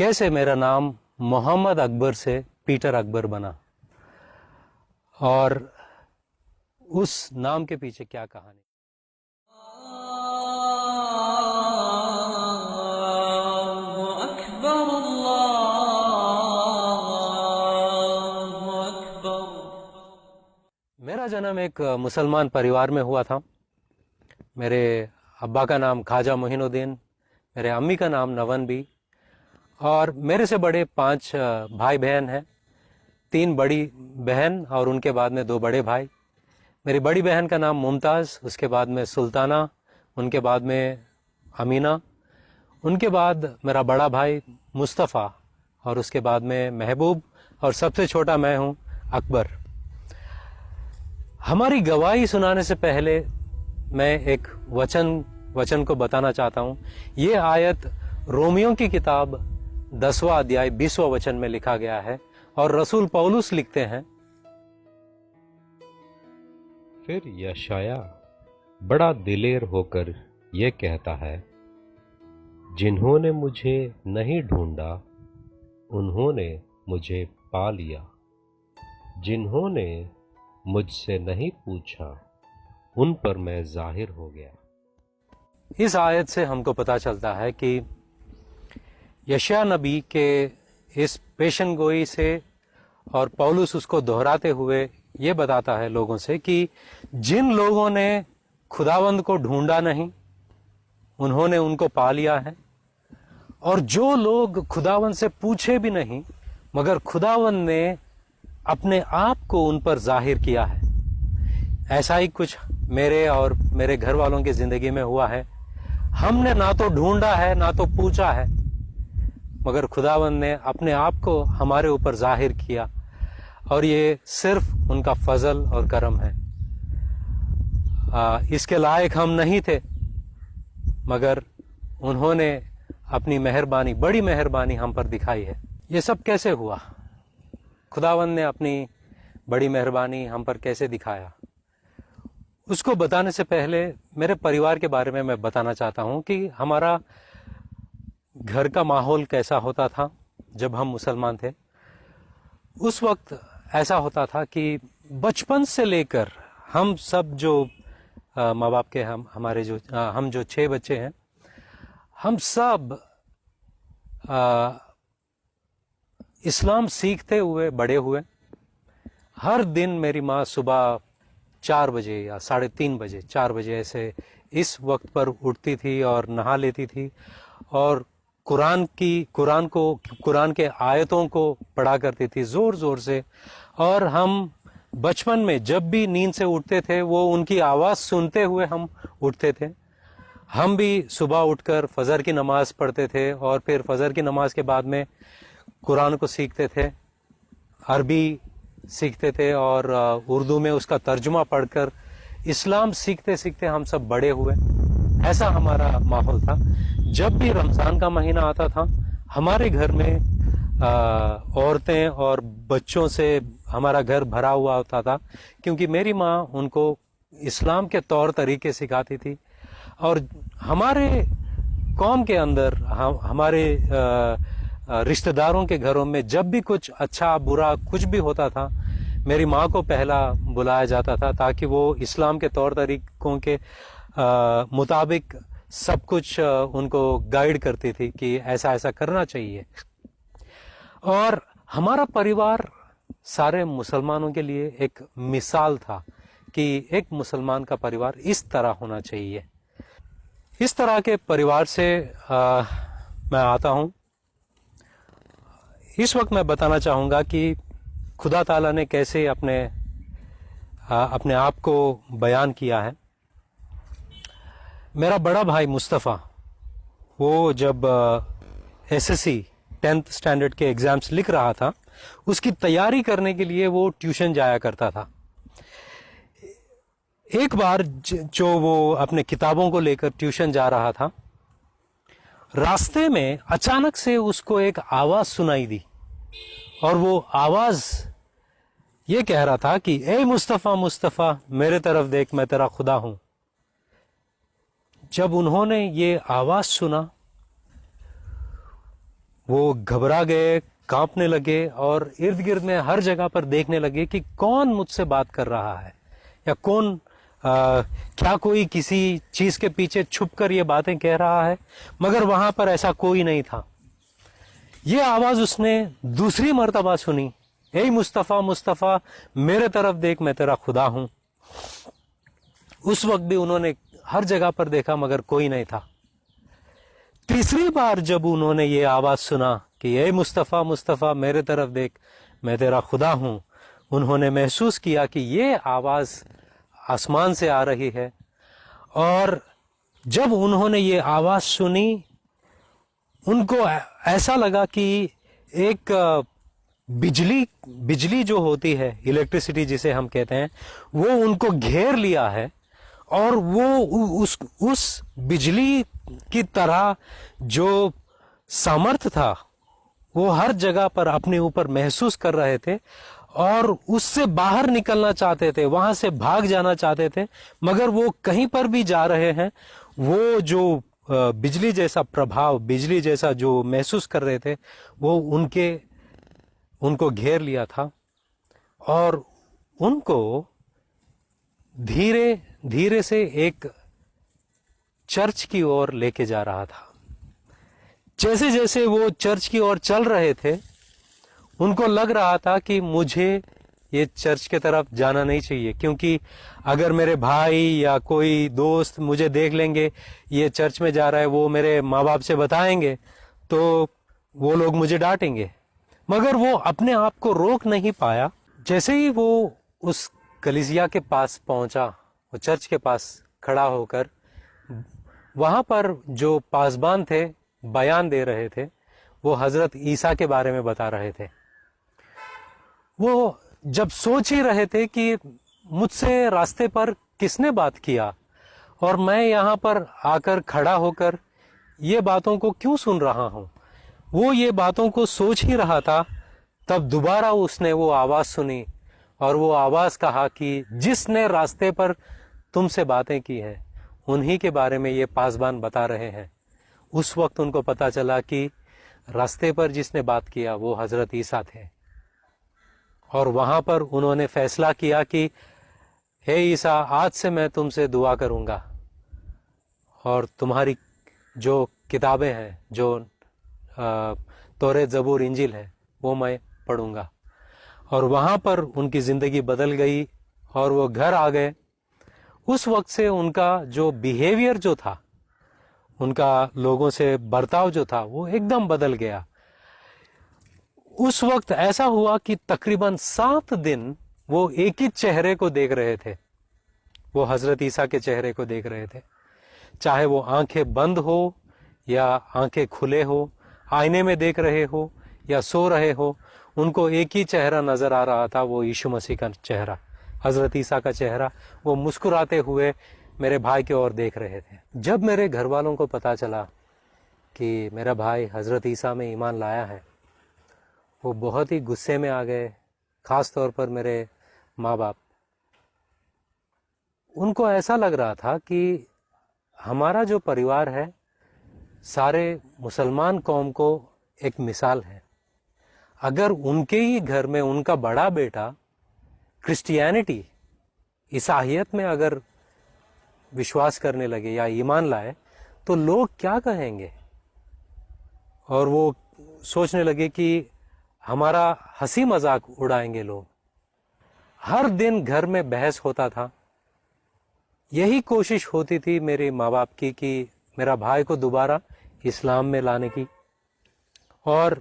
कैसे मेरा नाम मोहम्मद अकबर से पीटर अकबर बना और उस नाम के पीछे क्या कहानी। मेरा जन्म एक मुसलमान परिवार में हुआ था। मेरे अब्बा का नाम ख्वाजा मोहिनुद्दीन, मेरे अम्मी का नाम नवन बी, और मेरे से बड़े 5 भाई बहन हैं। 3 बड़ी बहन और उनके बाद में 2 बड़े भाई। मेरी बड़ी बहन का नाम मुमताज़, उसके बाद में सुल्ताना, उनके बाद में अमीना, उनके बाद मेरा बड़ा भाई मुस्तफ़ा, और उसके बाद में महबूब, और सबसे छोटा मैं हूँ अकबर। हमारी गवाही सुनाने से पहले मैं एक वचन को बताना चाहता हूँ। ये आयत रोमियो की किताब 10वां अध्याय 20वां वचन में लिखा गया है, और रसूल पौलुस लिखते हैं, फिर यशाया बड़ा दिलेर होकर ये कहता है, जिन्होंने मुझे नहीं ढूंढा उन्होंने मुझे पा लिया, जिन्होंने मुझसे नहीं पूछा उन पर मैं जाहिर हो गया। इस आयत से हमको पता चलता है कि यशाया नबी के इस पेशन गोई से, और पौलुस उसको दोहराते हुए ये बताता है लोगों से कि जिन लोगों ने खुदावंद को ढूंढा नहीं उन्होंने उनको पा लिया है, और जो लोग खुदावंद से पूछे भी नहीं मगर खुदावंद ने अपने आप को उन पर जाहिर किया है। ऐसा ही कुछ मेरे और मेरे घर वालों की जिंदगी में हुआ है। हमने ना तो ढूंढा है ना तो पूछा है, मगर खुदावंद ने अपने आप को हमारे ऊपर जाहिर किया, और ये सिर्फ उनका फजल और करम है। इसके लायक हम नहीं थे, मगर उन्होंने अपनी मेहरबानी, बड़ी मेहरबानी हम पर दिखाई है। ये सब कैसे हुआ? खुदावंद ने अपनी बड़ी मेहरबानी हम पर कैसे दिखाया, उसको बताने से पहले मेरे परिवार के बारे में मैं बताना चाहता हूँ कि हमारा घर का माहौल कैसा होता था जब हम मुसलमान थे। उस वक्त ऐसा होता था कि बचपन से लेकर हम सब जो माँ बाप के हम जो 6 बच्चे हैं, हम सब इस्लाम सीखते हुए बड़े हुए। हर दिन मेरी माँ सुबह 4 बजे या 3:30 बजे, 4 बजे ऐसे इस वक्त पर उठती थी और नहा लेती थी, और कुरान के आयतों को पढ़ा करती थी जोर जोर से। और हम बचपन में जब भी नींद से उठते थे वो उनकी आवाज़ सुनते हुए हम उठते थे। हम भी सुबह उठकर फजर की नमाज पढ़ते थे, और फिर फजर की नमाज के बाद में कुरान को सीखते थे, अरबी सीखते थे, और उर्दू में उसका तर्जुमा पढ़कर इस्लाम सीखते सीखते हम सब बड़े हुए। ऐसा हमारा माहौल था। जब भी रमज़ान का महीना आता था, हमारे घर में औरतें और बच्चों से हमारा घर भरा हुआ होता था, क्योंकि मेरी माँ उनको इस्लाम के तौर तरीके सिखाती थी। और हमारे कौम के अंदर हमारे रिश्तेदारों के घरों में जब भी कुछ अच्छा बुरा कुछ भी होता था, मेरी माँ को पहला बुलाया जाता था, ताकि वो इस्लाम के तौर तरीकों के मुताबिक सब कुछ उनको गाइड करती थी कि ऐसा ऐसा करना चाहिए। और हमारा परिवार सारे मुसलमानों के लिए एक मिसाल था कि एक मुसलमान का परिवार इस तरह होना चाहिए। इस तरह के परिवार से मैं आता हूँ। इस वक्त मैं बताना चाहूँगा कि खुदा ताला ने कैसे अपने आप को बयान किया है। मेरा बड़ा भाई मुस्तफ़ा, वो जब एसएससी 10th स्टैंडर्ड के एग्ज़ाम्स लिख रहा था, उसकी तैयारी करने के लिए वो ट्यूशन जाया करता था। एक बार जो वो अपने किताबों को लेकर ट्यूशन जा रहा था, रास्ते में अचानक से उसको एक आवाज़ सुनाई दी, और वो आवाज़ ये कह रहा था कि ए मुस्तफ़ा मुस्तफ़ा, मेरे तरफ देख, मैं तेरा खुदा हूँ। जब उन्होंने ये आवाज़ सुना, वो घबरा गए, कांपने लगे और इर्द गिर्द में हर जगह पर देखने लगे कि कौन मुझसे बात कर रहा है या कौन क्या कोई किसी चीज के पीछे छुपकर ये बातें कह रहा है। मगर वहां पर ऐसा कोई नहीं था। ये आवाज उसने दूसरी मर्तबा सुनी, ए मुस्तफा मुस्तफा मेरे तरफ देख, मैं तेरा खुदा हूं। उस वक्त भी उन्होंने हर जगह पर देखा मगर कोई नहीं था। तीसरी बार जब उन्होंने ये आवाज सुना कि ए मुस्तफा मुस्तफा मेरे तरफ देख, मैं तेरा खुदा हूं, उन्होंने महसूस किया कि ये आवाज आसमान से आ रही है। और जब उन्होंने ये आवाज सुनी, उनको ऐसा लगा कि एक बिजली जो होती है, इलेक्ट्रिसिटी जिसे हम कहते हैं, वो उनको घेर लिया है और वो उस बिजली की तरह जो सामर्थ्य था वो हर जगह पर अपने ऊपर महसूस कर रहे थे और उससे बाहर निकलना चाहते थे, वहां से भाग जाना चाहते थे। मगर वो कहीं पर भी जा रहे हैं, वो जो बिजली जैसा प्रभाव, बिजली जैसा जो महसूस कर रहे थे, वो उनको घेर लिया था और उनको धीरे धीरे से एक चर्च की ओर लेके जा रहा था। जैसे जैसे वो चर्च की ओर चल रहे थे, उनको लग रहा था कि मुझे ये चर्च के तरफ जाना नहीं चाहिए, क्योंकि अगर मेरे भाई या कोई दोस्त मुझे देख लेंगे ये चर्च में जा रहा है, वो मेरे माँ बाप से बताएंगे तो वो लोग मुझे डांटेंगे। मगर वो अपने आप को रोक नहीं पाया। जैसे ही वो उस कलीसिया के पास पहुंचा, वो चर्च के पास खड़ा होकर, वहां पर जो पासबान थे बयान दे रहे थे, वो हजरत ईसा के बारे में बता रहे थे। वो जब सोच ही रहे थे कि मुझसे रास्ते पर किसने बात किया और मैं यहाँ पर आकर खड़ा होकर ये बातों को क्यों सुन रहा हूँ, वो ये बातों को सोच ही रहा था। तब दोबारा उसने वो आवाज सुनी और वो आवाज कहा कि जिसने रास्ते पर तुमसे बातें की हैं उन्हीं के बारे में ये पासबान बता रहे हैं। उस वक्त उनको पता चला कि रास्ते पर जिसने बात किया वो हजरत ईसा थे। और वहां पर उन्होंने फैसला किया कि हे ईसा, आज से मैं तुमसे दुआ करूंगा और तुम्हारी जो किताबें हैं, जो तौरेत, ज़बूर, इंजील है, वो मैं पढ़ूंगा। और वहां पर उनकी जिंदगी बदल गई और वो घर आ गए। उस वक्त से उनका जो बिहेवियर जो था, उनका लोगों से बर्ताव जो था, वो एकदम बदल गया। उस वक्त ऐसा हुआ कि तकरीबन 7 दिन वो एक ही चेहरे को देख रहे थे। वो हजरत ईसा के चेहरे को देख रहे थे, चाहे वो आंखें बंद हो या आंखें खुले हो, आईने में देख रहे हो या सो रहे हो, उनको एक ही चेहरा नजर आ रहा था, वो यीशु मसीह का चेहरा, हजरत ईसा का चेहरा। वो मुस्कुराते हुए मेरे भाई की ओर देख रहे थे। जब मेरे घर वालों को पता चला कि मेरा भाई हजरत ईसा में ईमान लाया है, वो बहुत ही गुस्से में आ गए। खास तौर पर मेरे माँ बाप, उनको ऐसा लग रहा था कि हमारा जो परिवार है सारे मुसलमान कौम को एक मिसाल है। अगर उनके ही घर में उनका बड़ा बेटा क्रिश्चियनिटी, ईसाइयत में अगर विश्वास करने लगे या ईमान लाए तो लोग क्या कहेंगे। और वो सोचने लगे कि हमारा हंसी मजाक उड़ाएंगे लोग। हर दिन घर में बहस होता था। यही कोशिश होती थी मेरे माँ बाप की कि मेरा भाई को दोबारा इस्लाम में लाने की। और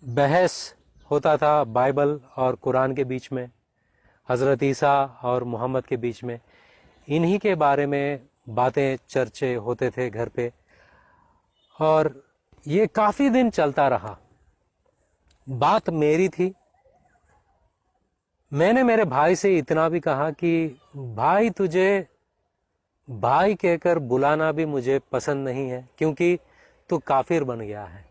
बहस होता था बाइबल और कुरान के बीच में, हज़रत ईसा और मोहम्मद के बीच में। इन्हीं के बारे में बातें, चर्चे होते थे घर पे। और ये काफ़ी दिन चलता रहा। बात मेरी थी। मैंने मेरे भाई से इतना भी कहा कि भाई, तुझे भाई कहकर बुलाना भी मुझे पसंद नहीं है, क्योंकि तू काफिर बन गया है।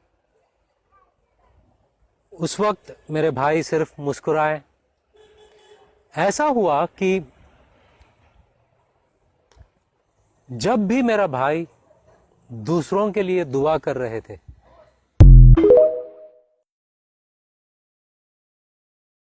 उस वक्त मेरे भाई सिर्फ मुस्कुराए। ऐसा हुआ कि जब भी मेरा भाई दूसरों के लिए दुआ कर रहे थे,